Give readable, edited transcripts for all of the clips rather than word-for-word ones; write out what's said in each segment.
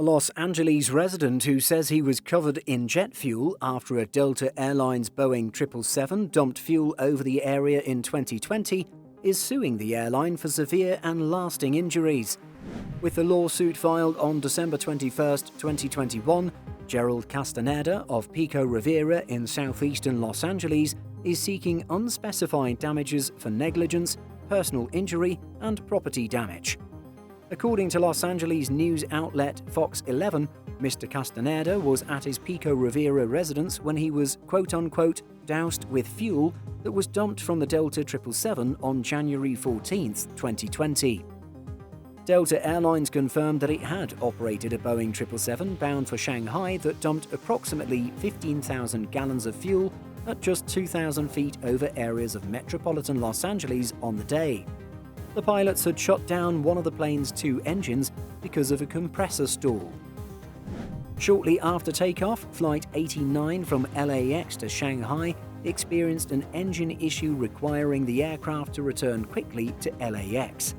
A Los Angeles resident who says he was covered in jet fuel after a Delta Airlines Boeing 777 dumped fuel over the area in 2020 is suing the airline for severe and lasting injuries. With the lawsuit filed on December 21, 2021, Gerald Castaneda of Pico Rivera in southeastern Los Angeles is seeking unspecified damages for negligence, personal injury, and property damage. According to Los Angeles news outlet Fox 11, Mr. Castaneda was at his Pico Rivera residence when he was quote-unquote doused with fuel that was dumped from the Delta 777 on January 14, 2020. Delta Airlines confirmed that it had operated a Boeing 777 bound for Shanghai that dumped approximately 15,000 gallons of fuel at just 2,000 feet over areas of metropolitan Los Angeles on the day. The pilots had shut down one of the plane's two engines because of a compressor stall. Shortly after takeoff, Flight 89 from LAX to Shanghai experienced an engine issue requiring the aircraft to return quickly to LAX.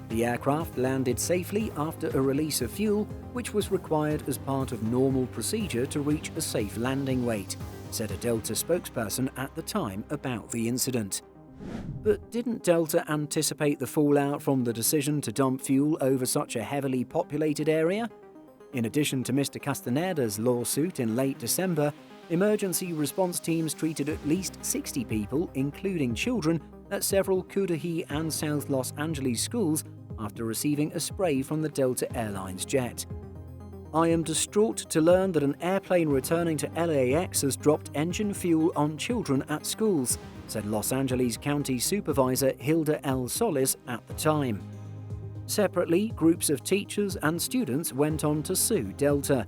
The aircraft landed safely after a release of fuel, which was required as part of normal procedure to reach a safe landing weight, said a Delta spokesperson at the time about the incident. But didn't Delta anticipate the fallout from the decision to dump fuel over such a heavily populated area? In addition to Mr. Castaneda's lawsuit in late December, emergency response teams treated at least 60 people, including children, at several Cudahy and South Los Angeles schools after receiving a spray from the Delta Airlines jet. "I am distraught to learn that an airplane returning to LAX has dropped engine fuel on children at schools," said Los Angeles County Supervisor Hilda L. Solis at the time. Separately, groups of teachers and students went on to sue Delta.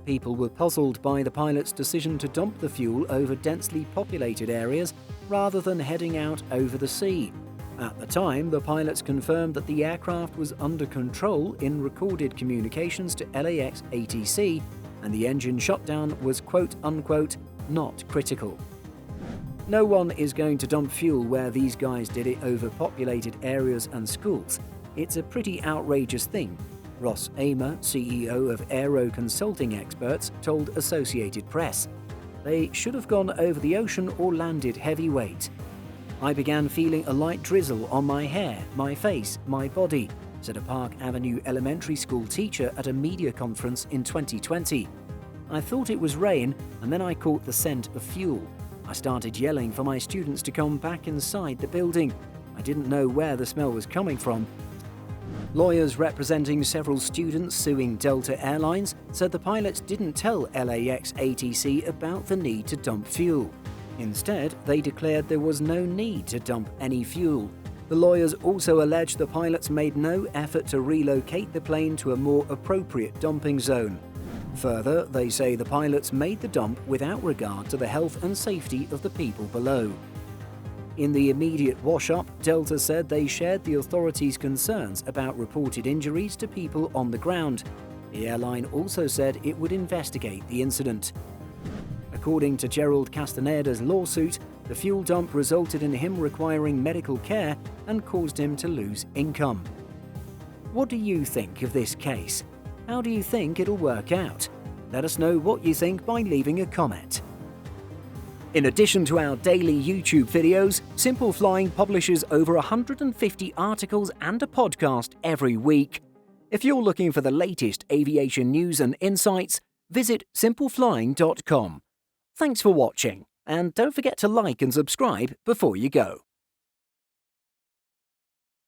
People were puzzled by the pilot's decision to dump the fuel over densely populated areas rather than heading out over the sea. At the time, the pilots confirmed that the aircraft was under control in recorded communications to LAX ATC, and the engine shutdown was quote-unquote not critical. No one is going to dump fuel where these guys did it over populated areas and schools. It's a pretty outrageous thing, Ross Amer, CEO of Aero Consulting Experts, told Associated Press. They should have gone over the ocean or landed heavyweight. "I began feeling a light drizzle on my hair, my face, my body," said a Park Avenue elementary school teacher at a media conference in 2020. "I thought it was rain, and then I caught the scent of fuel. I started yelling for my students to come back inside the building. I didn't know where the smell was coming from." Lawyers representing several students suing Delta Airlines said the pilots didn't tell LAX ATC about the need to dump fuel. Instead, they declared there was no need to dump any fuel. The lawyers also alleged the pilots made no effort to relocate the plane to a more appropriate dumping zone. Further, they say the pilots made the dump without regard to the health and safety of the people below. In the immediate wash-up, Delta said they shared the authorities' concerns about reported injuries to people on the ground. The airline also said it would investigate the incident. According to Gerald Castaneda's lawsuit, the fuel dump resulted in him requiring medical care and caused him to lose income. What do you think of this case? How do you think it'll work out? Let us know what you think by leaving a comment. In addition to our daily YouTube videos, Simple Flying publishes over 150 articles and a podcast every week. If you're looking for the latest aviation news and insights, visit simpleflying.com. Thanks for watching, and don't forget to like and subscribe before you go.